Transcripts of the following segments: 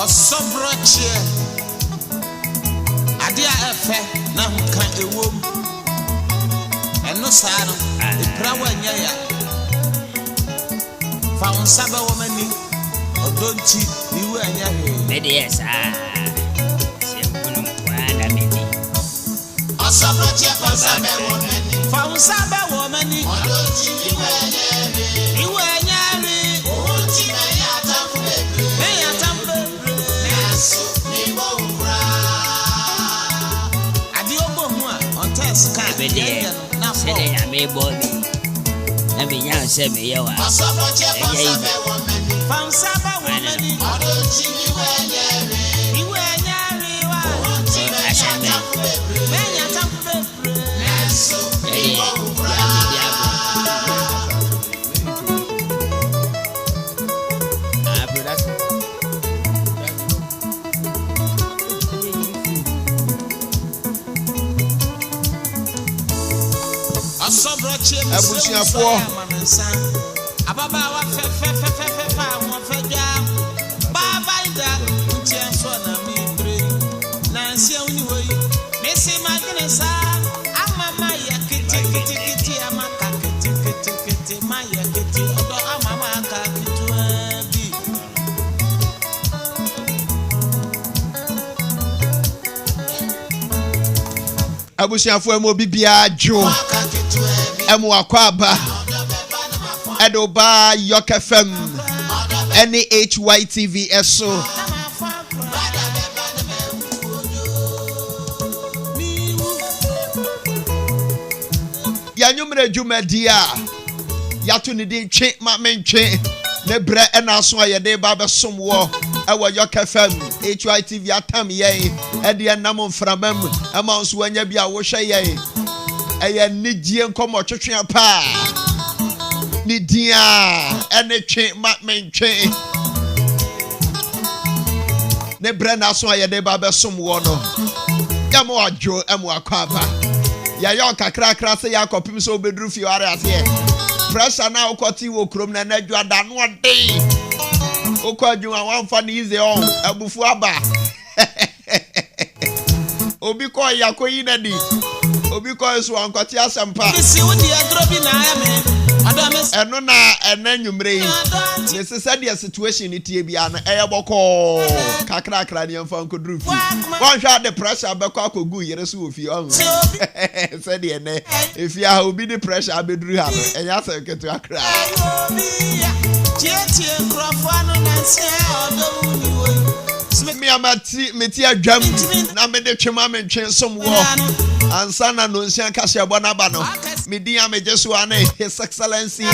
Osobroche Adia efe na huka ewom eno saa no epra wanya ya fa onsabe womani odonti niwe anya he medies sempono kwanda medi Osobroche onsabe womani fa onsabe womani odonti niwe anya he onti na ya tafu na say na me body na me yan say me yawa fam saba womani odonchi iwe nyari wa aseme menya tampe neso Abusiafo ababa wa fe won fe ja baba ida ntien so na mi bre na nsia uni hoyi mesi magene sa amama ya kiti amaka kiti ma ya kiti odo amama ka kitu bi abusiafo emo bibia jo emu akwaba edoba Yorke FM any Hytvgh eso ya nyumre jumadia ya to ne din twe ma mentwe ne bre ena so ayede ba besom wo ewo Yorke FM Hytvgh atam ye ede nam mframam ama nso wanya bia wo hwe ye eye nigie nkomo twetwe pa ni dia ene twe ma mentwe ne bre na so ayede ba besom wo no ya mo adwo emu akwaba ya Yorke kakra se ya kopim so obedru fi ware ase pressure na okoti wo krom na nadwa da no ode okwadwa wanfa ni ize on abufu aba obi ko yakoyi na di obi ko so ankoti asempa si wodi adrobi na ame adames eno na enanwumre ne sesa dia situation ni tie bia na eyeboko kakra ni amfa nkodru fi wan hwa the pressure abekọ akogu yere so ofi on se de ne if ya obi the pressure abedru ha no enya se ketu akra tie krofo anu na se odo ni wo me amati meti adwam na me de twema me ntwen som wo ansana no nsia kase abo na ba no me din amejesu ane his excellency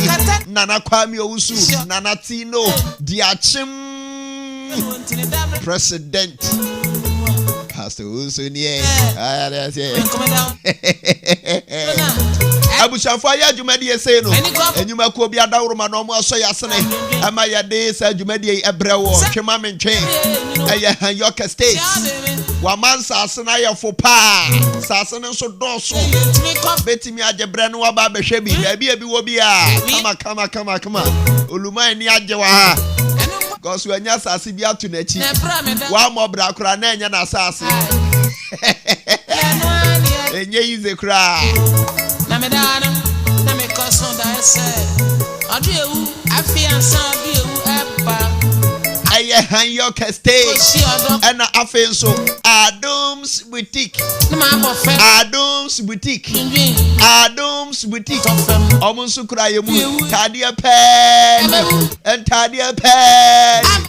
Nana Kwame Owusu Nana Tino Diachim president Pastor Owusu nie abushafo ya jumadi ese no enyuma ko bi adawroma no mo aso yasene ama ya de sa jumadi ebrewo twema me ntwen eye Yorke state wa mansa asena ye fo pa sasene nso doso betimi ajebre no wa ba behwe bi ebi wo bi a kama oluman ni aje wa ha gosu anya sase bi atu na chi wa mo bra kura na enya na sase enye yize kura na medana na me koson da ese adu ewu afiansa adu ewu eba aye Yorke state ena afenso Adams boutique Adams boutique omunsu kura yemu tadia pen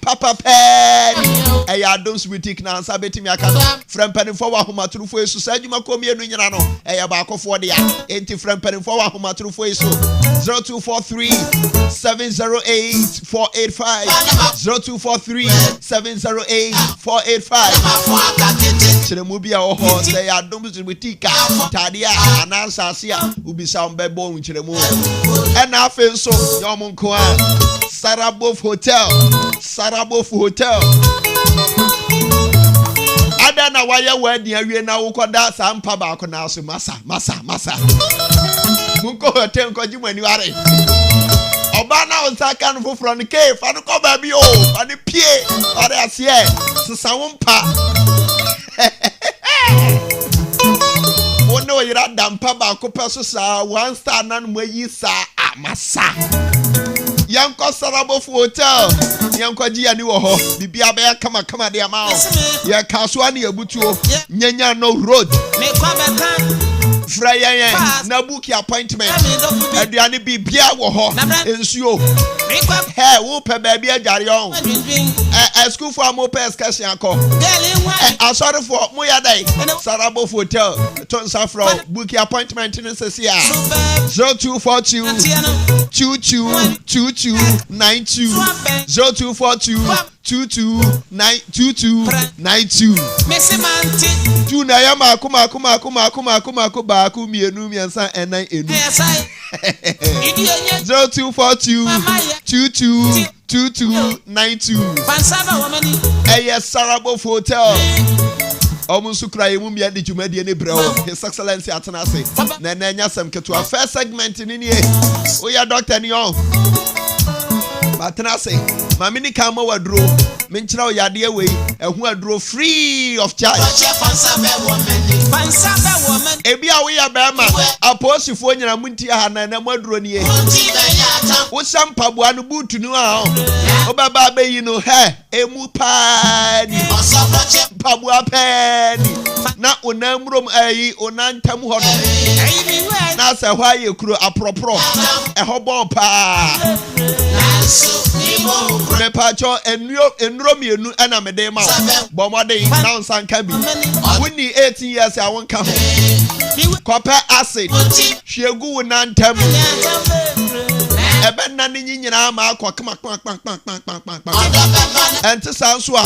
papa pen aye Adams boutique na ansa betimi aka no frempani fo wa homaturufo esu sajuma komie no nyina no aye ba akofo de ya enti frempani fo wa homaturufo esu 0243 708 485 0243 708 485 Chiremu bia oho say Adams boutique tadia anansa asia ubisa mbebo nchiremu ena afen so yomunko a Sarabof hotel ada na waya wadi awie na wokoda sampa ba ko na so masa munko hotel ko jimani ware Obana on Sakan from the cave, and come baby, oh, and the pie, or that's yeah, so some pa. Oh no, you're at Dampa Baco one star none where you saw Massa. Young Cosarabo Hotel, Young Koja New Ho, Bibia Bear, come the amount. Ya Kaswani Abutu, Nyanya no road. Fraya, Nabuki appointment. And the Annie Bibia Woho, is you. Hey, whoop a baby a jarion. A school for Mopes Casianco. I'm sorry for Moya Day, Sarabo Hotel, Tonsafro, Bookie appointment in Cecilia 0242 2292 0242 2292 Tu na ya kuma ku mienu miensa enan enu 0242 2292 Sarabo Hotel Almost cry wum ya di jumadi ne brewo His Excellency Atanase na nya sam ketua first segment ni nie o ya doctor ni on Atanase mami ni kama wadro menchira o yade we ehu adro free of charge ebi a we ya bema aposifo nyina munti ha na madro ni e wo sampaboa no butu no a o baba abeyi no he emu pa ni paboa pa ni na onamrom ayi onantam ho no na se hwa ye kuro apropro eho bon pa me pacho enro mienu na mede ma bomode na nsanka bi woni 18 years a won ka ho copper acid hwegu wonantam ebe na ni nyina ma akwa kama enti sanso a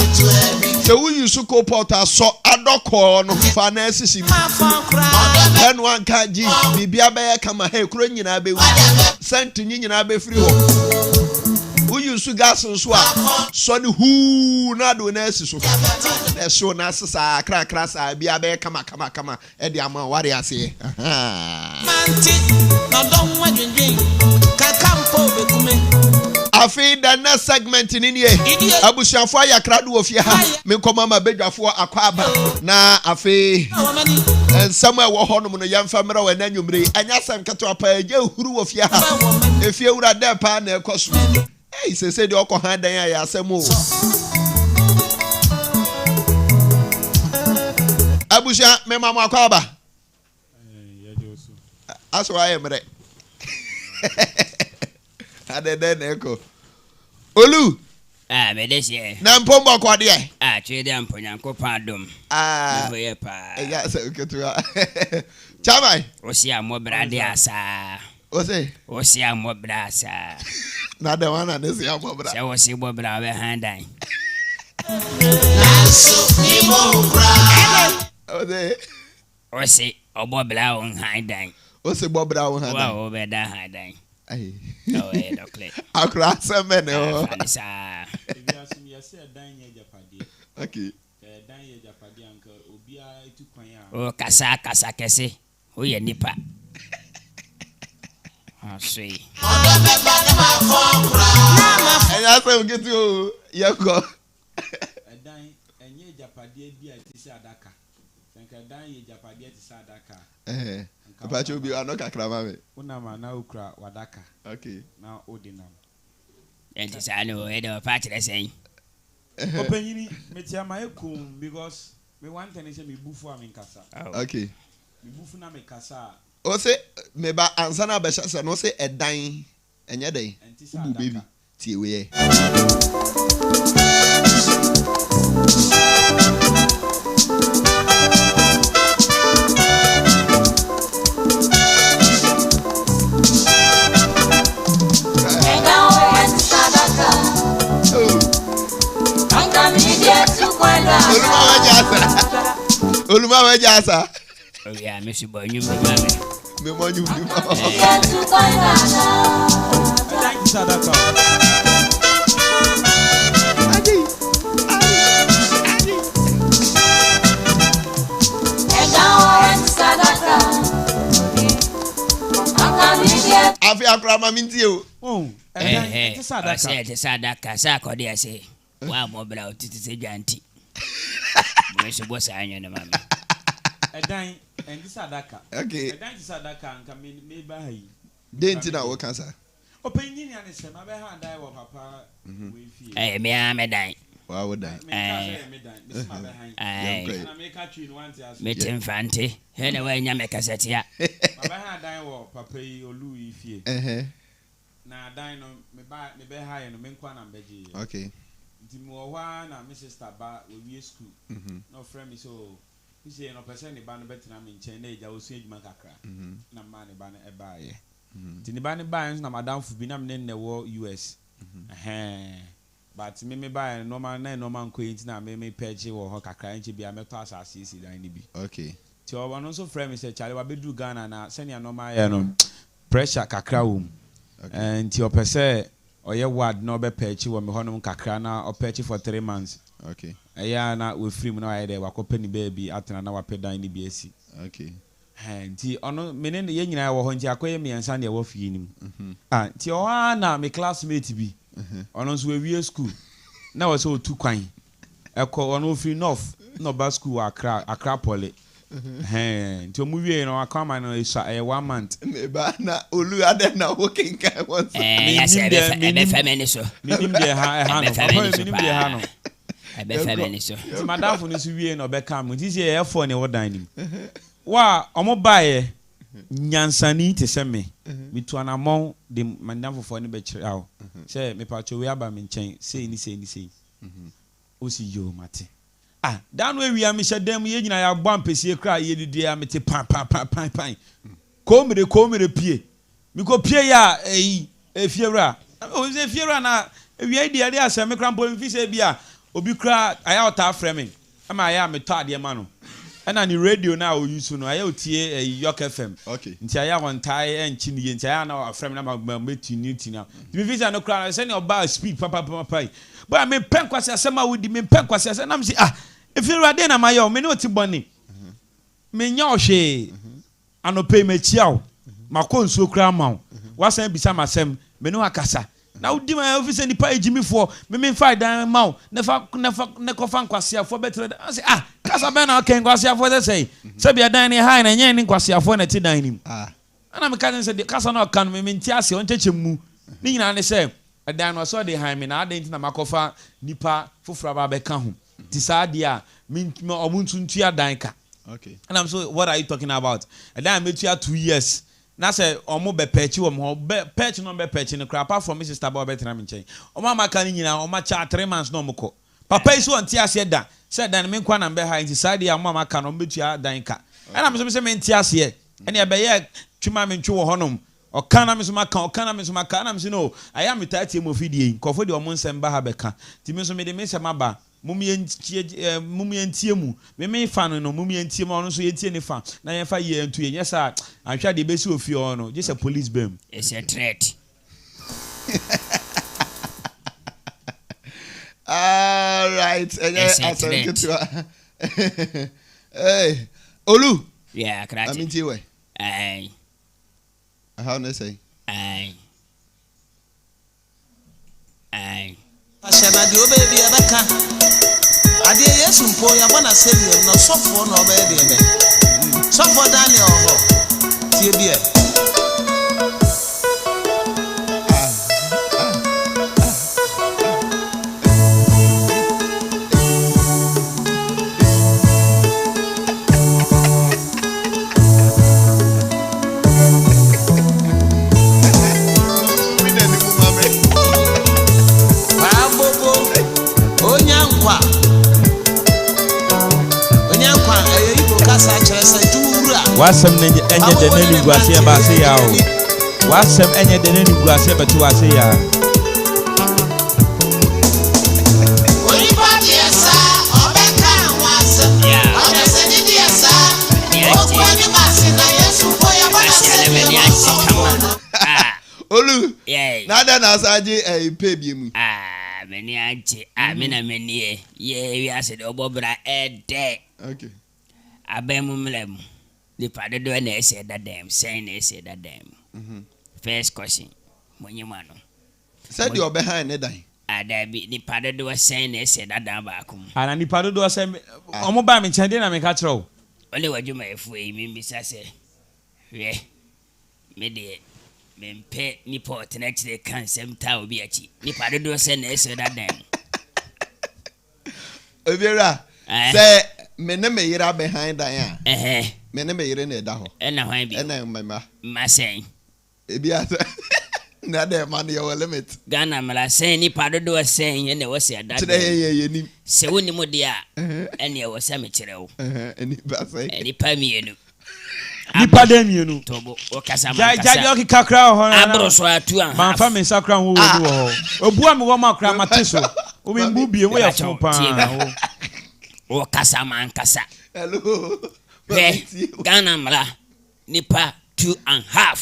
se wu yusu ko porta so adoko no fa na asisi mi en wan ka ji bibia be kama he kuro nyina be wu sent nyina be free ho wu yusu gas nso a so ni hu na do na asiso e so na sisa kra sa bia be kama e de ama ware ase manti no don wadwendwen Afi the next segment in here. Abusiafo ayakrado ofie ha. Me nkoma ma bedwafo akwaba na afi Samuel wo honom no yemfa mra wa nanyumre. Anya sam keto apa eje huru ofie ha. Efie wura de pa na ekoso. Eh sese de okọ han dan ya asemo. Abusia me mama akwaba. Aso aye mre. Adede neko Olu me this year na mpombo kwa de twede amponyanko padom ye pa ya se ketua Chamai osi amobrade asa osi amobra asa na de wana ne se amobra se osi bobra we handan osi obobra on handan osi bobra on handan wa obeda handan Ay. Oh, doctor. Across a man. Okay. Oh, kasa kese. Oh, ye nipa. Oh, sweet. And I say, get to Yorke. But you be a no kakramame. Unama na ukra wadaka. Okay. Na odinam. Enti sa no e do party the same. Openyini metia maekum because me want to say me bufu am nkasa. Okay. Me bufu na me kasa. O say me ba ansana be sha no say edan enye den. Ubu baby. Tie we. Oluma wajasa. Oh yeah, me si boy nyum mame. Me mo nyum ni. Thank you Sadaka. Adi. Afi akra Pama Mintio. Oh, I said, Sadaka, Sako, dear say. Wow, more about it is a janty. Mr. was I in the mammy. A dime and this Adaka. Okay. A dime is Adaka and come in made by him. Didn't know what cancer. Opinion and say, my behind die of papa. I may am a dime. Why would I? I make a tree in one year. met him, Fanti. Anyway, you make a set here. My behind die of papa or Louis Fee. Now, dine on me by me behind and Menkwan and Beji. Okay. Timoa na Mrs. Taba will be a school. No friend is so. You say no person the banner better than in Chennai. I will say Macacra. Na money banner a buy. Tinibani buys na Madame Fubinam in the war US. But me buy normal normal quaint na me page or Hokaka and be a metal assassin. Okay. To our one also friend is a child. I be do Ghana na send your normal pressure kakra and to your per se. Or your word no be perchi when me honum kakra na or perchi for 3 months. Okay. Yeah, na we free me no idea wa penny baby atena na wa peda ni BSc. Okay. Nti ono me ne ye nyina wo ho nti akoye me ansa ne wo fie nim. Nti o na me classmate bi. Ono so we school. Na wo so tu kwan. Eko ono free north no ba school Accra Poly. Nti omu wie no akama no isa 1 month. Me ba na olu ade na working kai once. Yes, be feminist. Minim de ha no. Minim de ha no. Be feminist. Madam for no so wie no be kam. Nti se e for ne wo dan nim. Wa omo bae nyansani te se me. Mitu anamon de madam for ne be kire awo. Say me pa cho we aba me nchen sei ni. Osi yo mate. Dan we am shedem ye nyina ya bɔ ampesie kra ye didi ya mete pan. Komire pie. Mi ko pie ya efiewra. O se efiewra na ewia di ade asem kra mpo mfi se bia obi kra aya ota framing. Ama aya me tɔ ade ma no. Na ni radio na o use no aya otie Yorke FM. Okay. Nti aya wontai enchi ni ye nti aya na frame na ma metini tina. Mi fi se no kra se ne oba speed papa. But me pen kwase asema wudi me pen kwase asema na me if you are there na mayo me no ti boni me nya ohwe anope me chiaw makọ nsuo kra mawo wasan bisa masem me no akasa na wudi ma office nipa ejimifo me fight dan mawo ne ko fa nkwase afo betre say kasa be na ken nkwase afo say se bia dan ni high na nya ni nkwase afo na ti dan nim ana me kan say kasa na kan me nti ase on chechemu ni nyina ne say dan no so de high me na adan ti na makofa nipa fofura ba be ka ho Tisadia mean omuntuntua danka. Okay. And I'm so what are you talking about? And then I met you 2 years. Na say omo be pechi wo mo pechi no be pechi no crap apart from Mrs. Tabo betra me nchen. Omo amaka ni nyina omo cha 3 months no moko. Papa iso anti ase da. Said dan me kwa na be ha tisadia omo amaka no betua danka. And I'm so say me nti ase. And e be ye twuma me ntwe wo honom. Okana me so maka na me say no. I am metati mo fidie. Kofo de omo nsem ba ha beka. Ti me so me de me nsem aba. Mummy and Tiemu, me fan no mummy and Tiemu on so yeti fa na ye fa ye ntu ye yes sir ahwa de besi ofi ono just a police bam it's a threat. All right, hey Olu, yeah correct. I mean ti we Aye. How do I say Aye. Ashana di obebi abaka. Ade Yesu mpo ya bona selium no sofo no obebi ebe. Sofo Daniel ho. Tie bia. Wasem enye de nani guase ba se ya o wasem enye de nani guase beto ase ya Oni party esa obeka wasem ona se di esa o kwa ni masi na Yesu bo ya bona se Olu yeah nada na asaje pe biemu meni anti me na meni ye wi ase de obobra ede okay abemu mlem the father do na say that them saying they say that them first question monyemano said you behind ne dan adabi ni padodo wasen na ese dada ba akum ana ni padodo wasen omo ba me chande na me ka kire o ole wadwuma efu e mi bisa se hwe me de mempe ni pot na kire kan sem ta obi achi ni padodo wasen na ese dada obiera say me ne me yira behind dan me ne me yire na da ho na hwan bi na ma sen ebi asa na de man your limit Ghana mala sen ni padodo wasen ene wose dada today ye se woni mo dia ene wose me kire wo eni ba say eni pa mienu nipa dem yenu tobo o kasa man kasa jaja Yorke kakra ho na abro so atu an man fa me sakra ho wo obua me wo makra mateso o me mbu bie wo ya fun pa o kasa man kasa hello Ghana mala nipa 2.5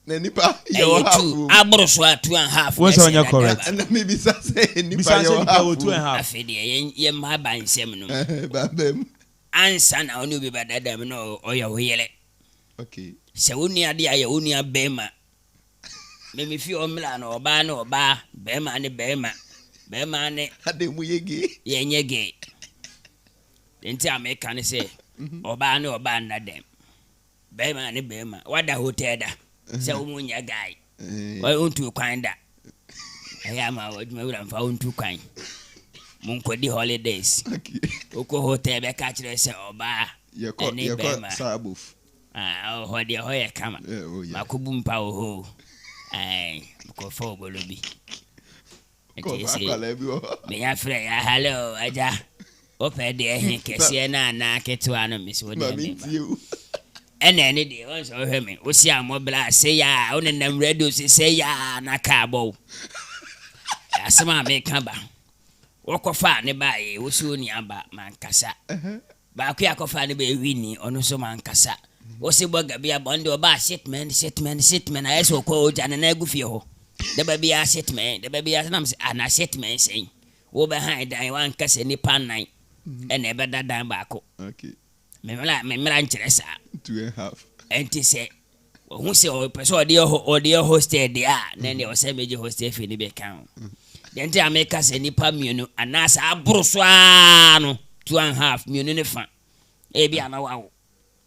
na nipa yo half abro so 2.5 what's on your correct and me bisa say nipa yo yo half 2.5 afede ye ma ba nsem no babem ansa na onu bi badada me no oya hoyele okay se woni ade aye woni abema me fi omla na oba bema ne ade mu yege ye nyege enti ameka ne se oba na dem bema wada hotel da se wo munya guy wa untu kwan da aya ma waduma wura mfa untu kwan mun ko di holidays oko hotel be ka kire se oba ye ko sabuf hodi hoye kama makubu mpa oho ko fo bolobi me ya frɛ ya hello aja ope de ehin kese na ketewa no miso de ene de won so hwe me osi amobla say ya onenam radio say ya na ka bo asema me ka ba wokofa ne ba ye wosi oni aba mankasa ba ku akofa ne ba wini ono so mankasa wosi boga bia bonde oba shitman ayeso ko jana na agufie ho de ba bia shitman de ba bia nam se ana shitman sen wo ba han dan wan kase ni pan9 ene be dadan ba ko okay me mera nkyeresa 2.5 enti se wo se o person odi hostel dia na ne o se meje hostel fi ni be kan denti ameka se nipa mienu anasa abroswa no 2.5 mienu ne fa e bia na wawo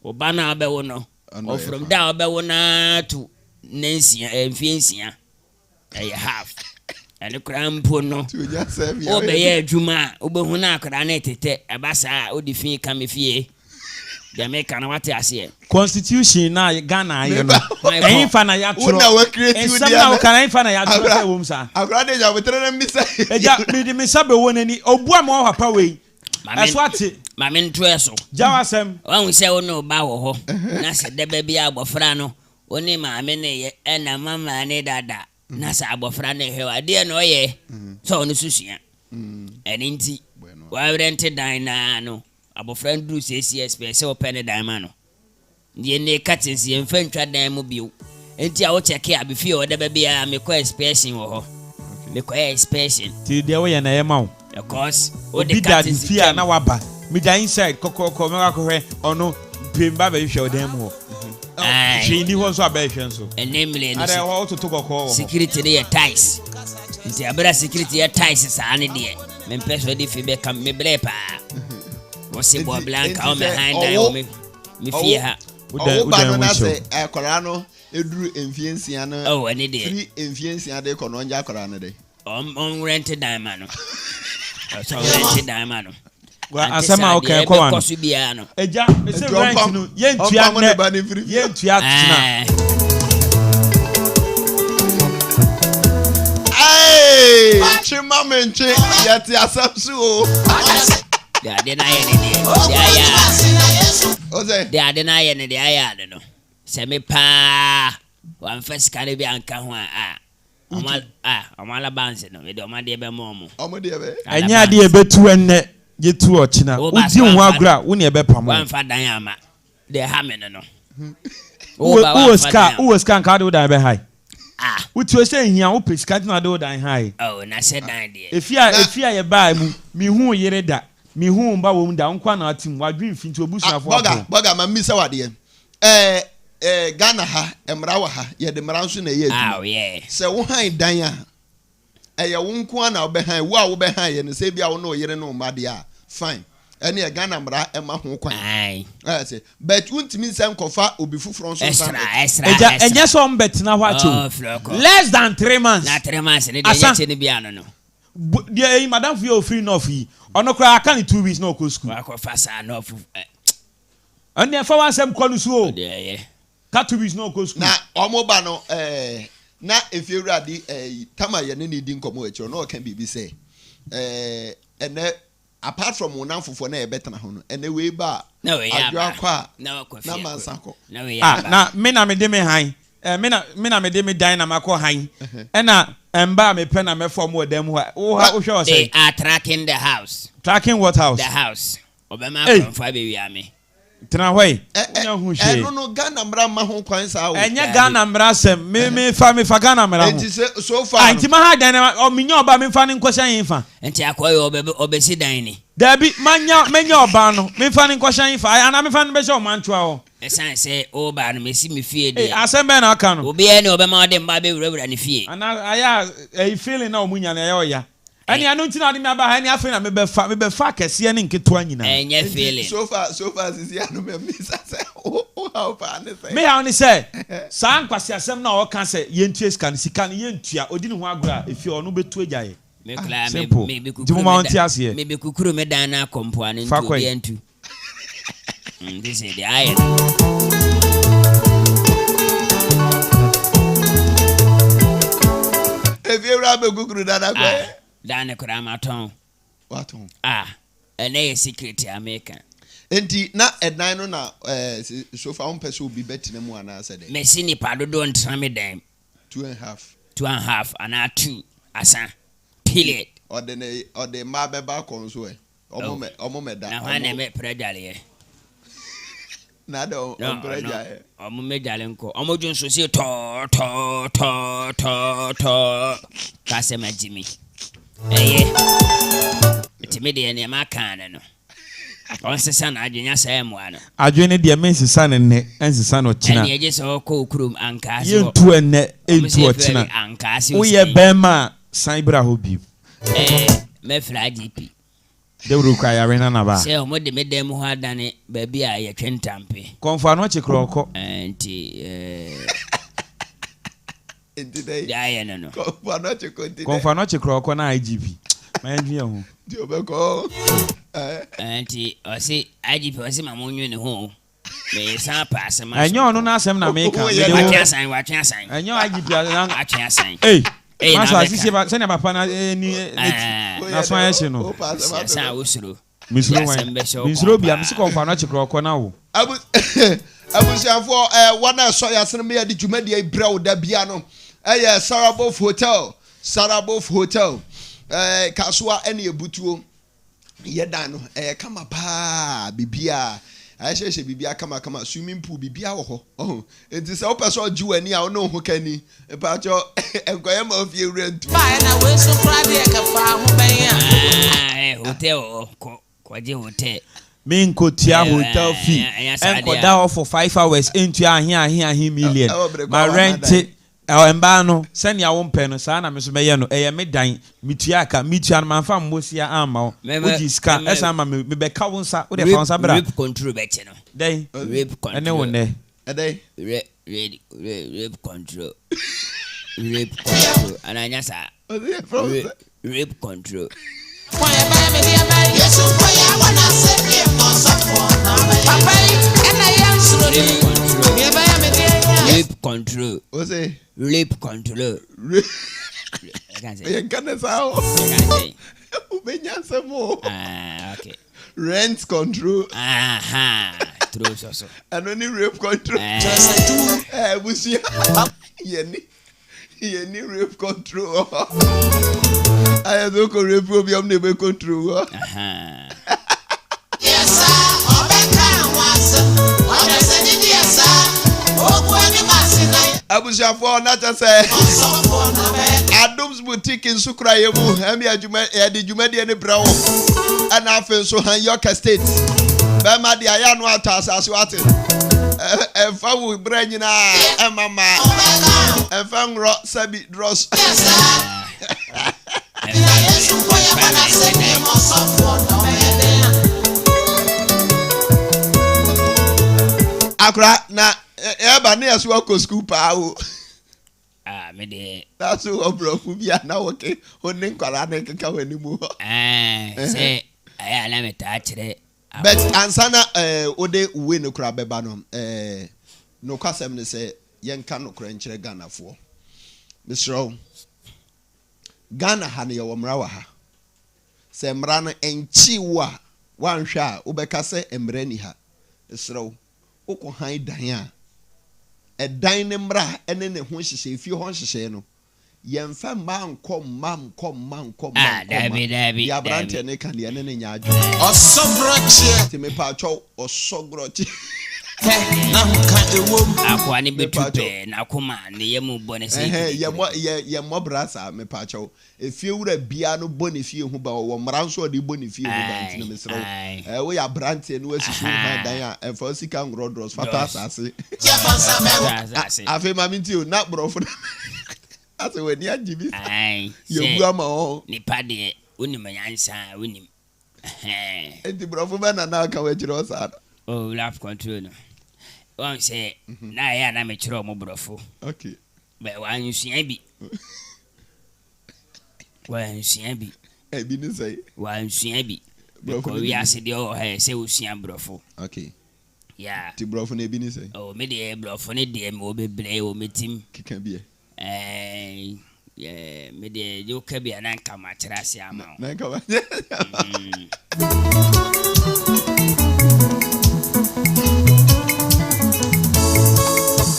obana abewo no o from da abewo na to nensia emfiensia e half ene krampo no o be ye adwuma o be hu na akra na tete abasa o di fin kam fie Jamaica na wate ase constitution na Ghana ayo no ehin fa na ya tro una we create you dia na kana ehin fa na ya tro se wo msa akra de ja betre na misa eja me sabe wonani obua ma ho papa we aswate mame ntro eso jawasem wan se wo no ba wo ho na se de ba bia abofra no oni mame ne ye na mama ne dada na sa abofra ne hewa de no ye so no susua eninti wa rent dine no abofra ndru CCS pe se open dan no die ne katensi emfa ntwa dan mu bio enti a wo check ya befi o de ba bia me ko expression wo ho me ko expression ti de wo ye na ye ma wo of course o de katensi fia na waba me da inside kokoko me akохwe ono pemba ba hwe o dan mu ho she ni ho so abehwe so enemle no ada ho to kokoko security de ties nti abra security ya ties sa ne de me peso de fi be kam me blepa wose bo blanca o me hand o me fie ha udan na se akora no eduru emfiensia no oh ani de free emfiensia de kono nja akora no de on rent diamond no so rent diamond no wa asema okay kwa no eja me se rent no yentua ne yentua tena hey chima menche yati asapsu o de na ye ne de aya oze de na ye ne de aya de no se me pa wan first kan bi anka ho amala banse no de o ma de be mo omo de be anya de betu enne yetu ochina odi ho agura wo ne ebe pamo wan fa dan ama de ha me no wo ska kan de dan be hai utu ose hia wo pesika na de dan hai oh na se dan de efia ye ba mu mi hu yere da mi hu mba wo mu da nkwa na atim wadwen finti obusuafo boga ma mi se wade Ghana ha emra wa ha ye de mra nso na ye adwuma. Oh yeah. Se wo han dan a eye wo nko na wo be han wo a wo be han ye ne se bia wo no yere no made a fine. Ene ye Ghana mra ema ho kwan. Ai. Say but untimi nsem kofa obi fufuro nso extra. Enye so mbetena hwa cho. Less than 3 months. Na 3 months ne de ye ne bia no. Dey madam fi o free no fi. Ono kra aka ni 2 weeks no go school. Wa ko fasa no fu. Ane fa wan sem kwanu so. Yeah. Ka 2 weeks no go school. Na omoba no na efiurade tama ye ne di nkomo echo no kan bibi say ene apart from unamfofo na ebetena ho no ene we ba adwa kwa na mansako na me na me de me han me na me de me dan na makọ han ena emba me pe na me form odam ho wo hwe o say they are tracking the house. Tracking what house? The house obema from fa be wi ame tena hwe onya hu hwe no Ghana mra ma ho kwan sa wo enya Ghana mra sem me fa Ghana mra ho enti so far anti ma ha dan o minya oba me fa ne nkoshan yin fa enti akoyo obesi dan ni dabi menya oba no me fa ne nkoshan yin fa ana me fa ne be sho mantua ho esan say oba no mesi me fie de asembe na aka no obi ene obema ode mba be wura ne fie ana aya feeling na omunya na ya oya ani anu ntina ade me aba ha ni afi na me be fa kese ne nketo anyina enye feeling so far sisi anu me misa say o how pa ne say me ha oni say sa nkwase asem na o kan say yentua sika ne yentua odi ne ho agora efi ono betu agyaye me kla me be kukuru me dan na kompoa ne ntu obi entu this is the iron efiura be kukuru dana kwa dan kura maton waton ene secret America enti na edan no na sofa on person obi betina mu ana ase de mesi ni padodo ntra me dan 2.5 ana 2 asa period ode ma beba konso omo me da na hwana me predale na do predale omo me dale nko omo junso si to ka se ma jimi etime de ne ma kan no on se sana adwenya sa emu ano adwene de men se sana ne ensesa no china ene je so ko okurum anka so yentu ene entu o china anka so wo ye bema san bra ho bi me fra GP de wuru kwa yare na ba se o mo de medem ho adane ba bi a ye twentampe konfa no chikroko enti today ya ye no konfa no chikroko na IGP ma ndwe ho di obeko enti o si IGP o si ma mo nyu ne ho me sa pass ma enyo no na asem na me ka wa twa san enyo IGP na atwa san masa sisi ba sene papa na ni na so aye no sa usuro misro bia misi konfa no chikroko na wo abusiafo wana so ya sene me ya di dwumadi ai brew da bia no Sarabof Hotel kaswa ene ebutuo yedan no kama pa bibia ayehye bibia kama swimming pool bibia wo ho enti se opeso oju ani a ono ho kani pa cho enkoye ma ofie rent ba na we so krade e ka fa ho ben hotel kwaje hotel min kotia hotel fee enkoda off for 5 hours into ahia million my rent emba no send ya wompe no sa na me so meye no me dan mitua aka mitua no manfa mmosia ama o oji ska esa ma me be ka wonsa wo de fa wonsa bra rape control bet no dey rape control ene wonne dey rape control ananya sa rape control rape control o say rape control you can say ubenya okay rent control true so and only rape control busia yeni rape control I don't go rape problem never control yes sir obeka wasa ona seni yes sir ogwani masina abusiafo na ta say Adams boutique in Sukra yemu emi adwuma de dwumadi ne brawo ana afen so han Yorke state be ma de aya no atasa so ate If I will bring you now, Mama, if I'm rock, Sabi Dross. Akra na eba na yaso akọ school pa o. Me de. That's what bro fu bia na woke. Oni nkwara na keka wani mu. Say aya na meta kire. But ansana ode we no kra beba no no kwasem ne say yenka no kra nkyere Ghana fo. Misro Ghana ha ne ye wo mra wa ha. Se mra no enchi wo a wanhwe a obeka se emra ni ha. Misro wokɔ han dan a ɛdan ne mmra ɛne ne ho hyehyɛ efie ho hyehyɛ no yɛmfa mma nkɔ dabi ya brante ne kan ne ne nya adwo ɔsɔgrɔkye te me pa atwɔ ɔsɔgrɔkye na nka ewom akwa ne betupe na koma ne yemu bone se ye mo brasa me pa atwɔ efie wura bia no bone fie ho ba wɔ mmra nso ɔde bone fie ho ba ntine me serɛ wo ya brante no asisi ho dan a ɛfa sika ngrodros fata asase afi mami ntio na brofo ase wani agibi ye bu ama ho nipa de onim nyansa onim enti brofo ba na aka wa kyerɛ osa oh laugh control no one say na ya na me kyerɛ mo brofo okay ba wan sua bi bi ni say wan sua bi ko wi ase de o he say o sua brofo okay yeah ti brofo na bi ni say oh me de brofo ne de me obebre o metim kika bi yeah me de Yorke bi na nka ma kyerɛ ase ama na nka ba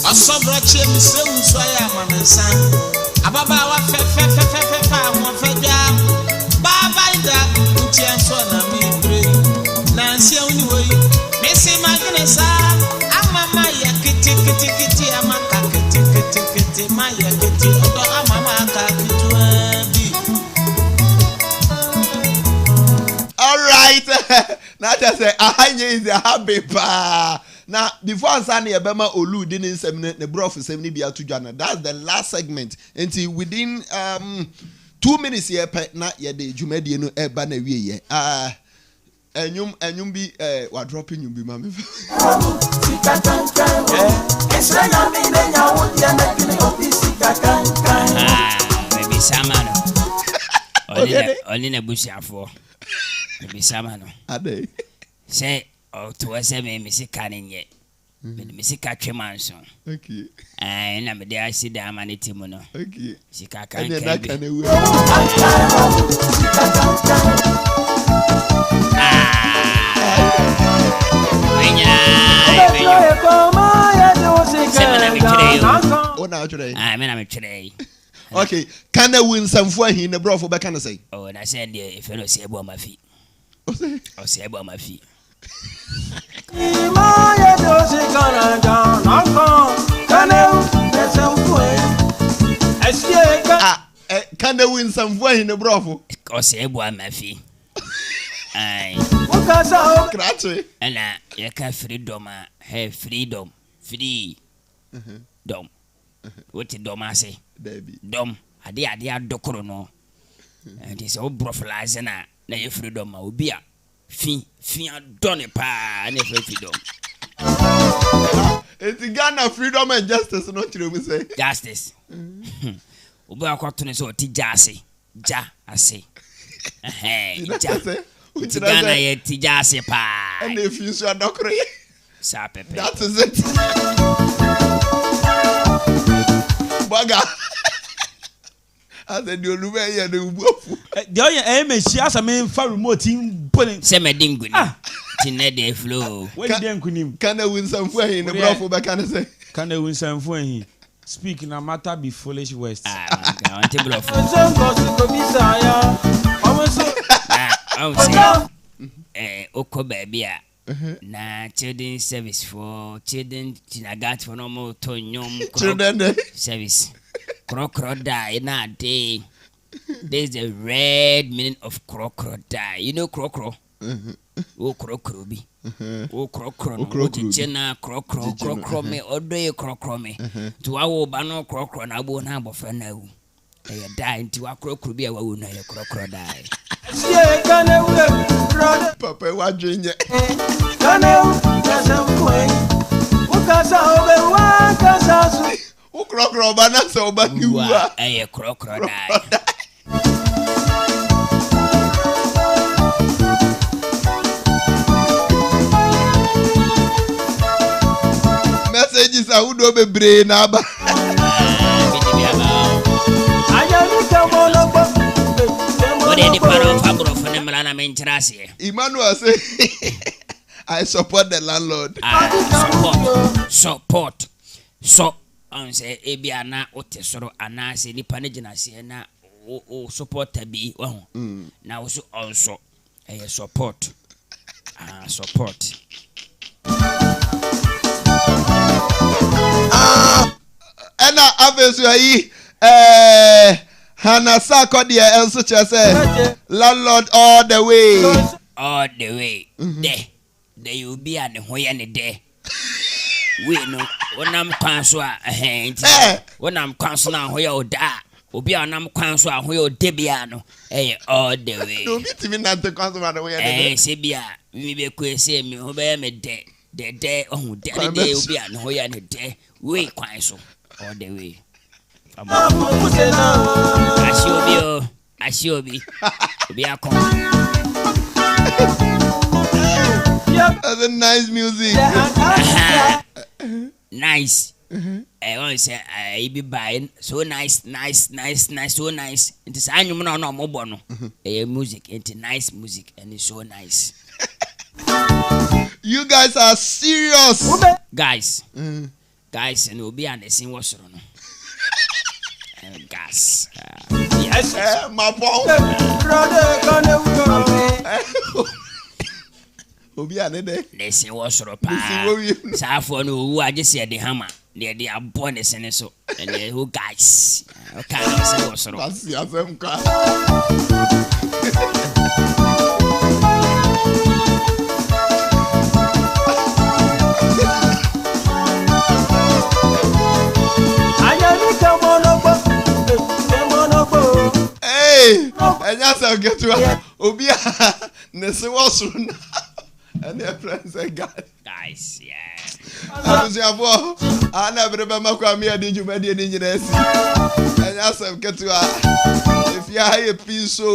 Asobrache mi se unso ya manensa ababa wa fe mo fedwa baba ida ntienso na mi bre na nsia uni woi me se magnesa amama ya kiti amaka kiti ma ya kiti odo amama ka kitu bi. All right. Now just say ahanye is a happy pa. Now, before Ansani Ebema Olu didn't seminar the bro for 70 be to Jana. That's the last segment. Until within 2 minutes here, not yet the Jumedi no ebane we and you be what dropping you be mammy. Maybe Samano. Only a bush for maybe Samano. Are they? Say. To say me Missy Canning yet. Missy Catchmanson. Okay. And I'm there. I see the amanity mono. Okay. She can't okay. Can I win some for him? The bro for back and say. Oh, and I said, if you don't say about my feet, or say about my feet. Can they win some way in the brothel? Cause everyone my fee. Aye. And you can freedom, have freedom, free. Dom. What did Dom say? Dom, I did docorono. And it's all brothelizer now. Now your freedom will be a fee done a pa and every freedom. It's Ghana freedom and justice, not you say. Justice. Uba cotton is what Tijasi. Ja, I say. Hey, it's Ghana yet Tijasi pa. And if you saw doctor, Sape. That is it. Baga. I said, you'll be here. The only aim is she has a main for remote team pulling. Semi dingo. Tinede flow. Can I win some way in the brothel? But can I say? Can I win some for him? Speaking a matter be foolish West. Oko baby. Na children service for children tinagat for normal tonyom children service. Crocodile na day. There's the red meaning of crocodile. You know crocodile? wo krokro bi wo krokro no wo jeje na krokro me odoye krokro me to wa wo ba no krokro na bo na abofra na wu e die nti wa krokro bi e wa wu na ye krokro die sie kana wu brother papa wa dwenye kana wu kasa kwai wo kasa obe wa kasa su wo krokro ba na so ba ni wu a e ye krokro die messages a udo bebre na aba Emmanuel say I support the landlord. Support. So on say ebia na otesoro ana say nipa ne gina se na o support bi na wo so also support. Support. Ena avesu ayi Hana Sakodia also say landlord all the way. All the way. There you be at the hoya ne there. We no when I'm counsel when I'm counsel now hoya o da. Obi anam counsel hoya debiano. All the way. No meet me not the counsel the way. Sebia we be kwese me ho be me de oh de obi an hoya ne de we counsel all the way. Ashiobi. That's a nice music. Nice. I want to say I be buying so nice, so nice. It is annual no mobono. Music, it's nice music, and it's so nice. You guys are serious, guys, and we'll be on the same was on. Gas. Yes, my phone. Obi anede. Listen, what's up? Safo no who I just said the hammer. They are born as an so. And who guys? Okay, what's up? And yes, I'll get to Obia. Nesse was soon. And their friends and God. Guys, yeah. I was your boy. I never remember Kwame. Did you make any in your nest? And yes, I'll get to her. If you are a piece so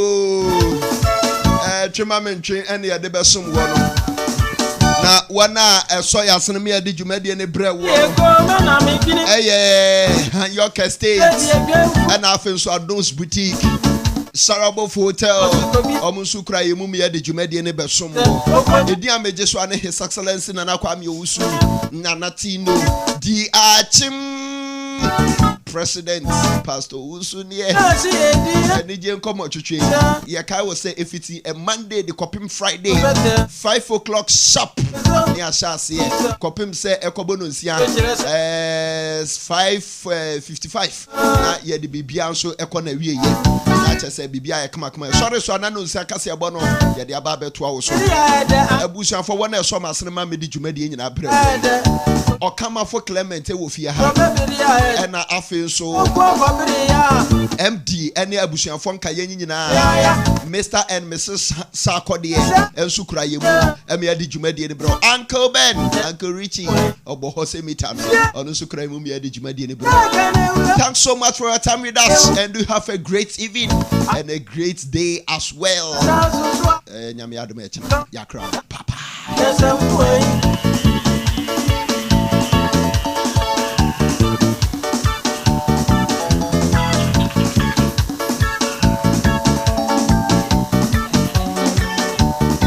Chimaman train and the other best someone. Now, one saw your son, did you make any bread? Yorke State. And I feel so those boutique. Sarabo Hotel, Omusu cry, Mumia, the Jumedi and Besum. The dear Major one, His Excellency and Akwam Usu, Nanatino, the Akyem President, Pastor Usu, yes, and the Jim come out to change. Yakai will say if it's a Monday, the Copim Friday, 5 o'clock sharp. Near Shasi, Copim say Ecobonusia, 5:55. Yeah, the Bibian so economy. I say Bibia come. Sorry, so I know Sakasia Bono, ya the Ababe 2 hours. A bush for 1 hour, some Asana made Jumedi in a bread. Or come for Clement, Wofia, and I feel so MD, any Abushan from Kayena, Mr. and Mrs. Sarkodie, and Sukrayimu, and me did Jumedi in bro. Uncle Ben, Uncle Richie, or Bohose Mitan, or Sukrayimu, did Jumedi in bro. Thanks so much for your time with us, and do have a great evening. And a great day as well. Papa.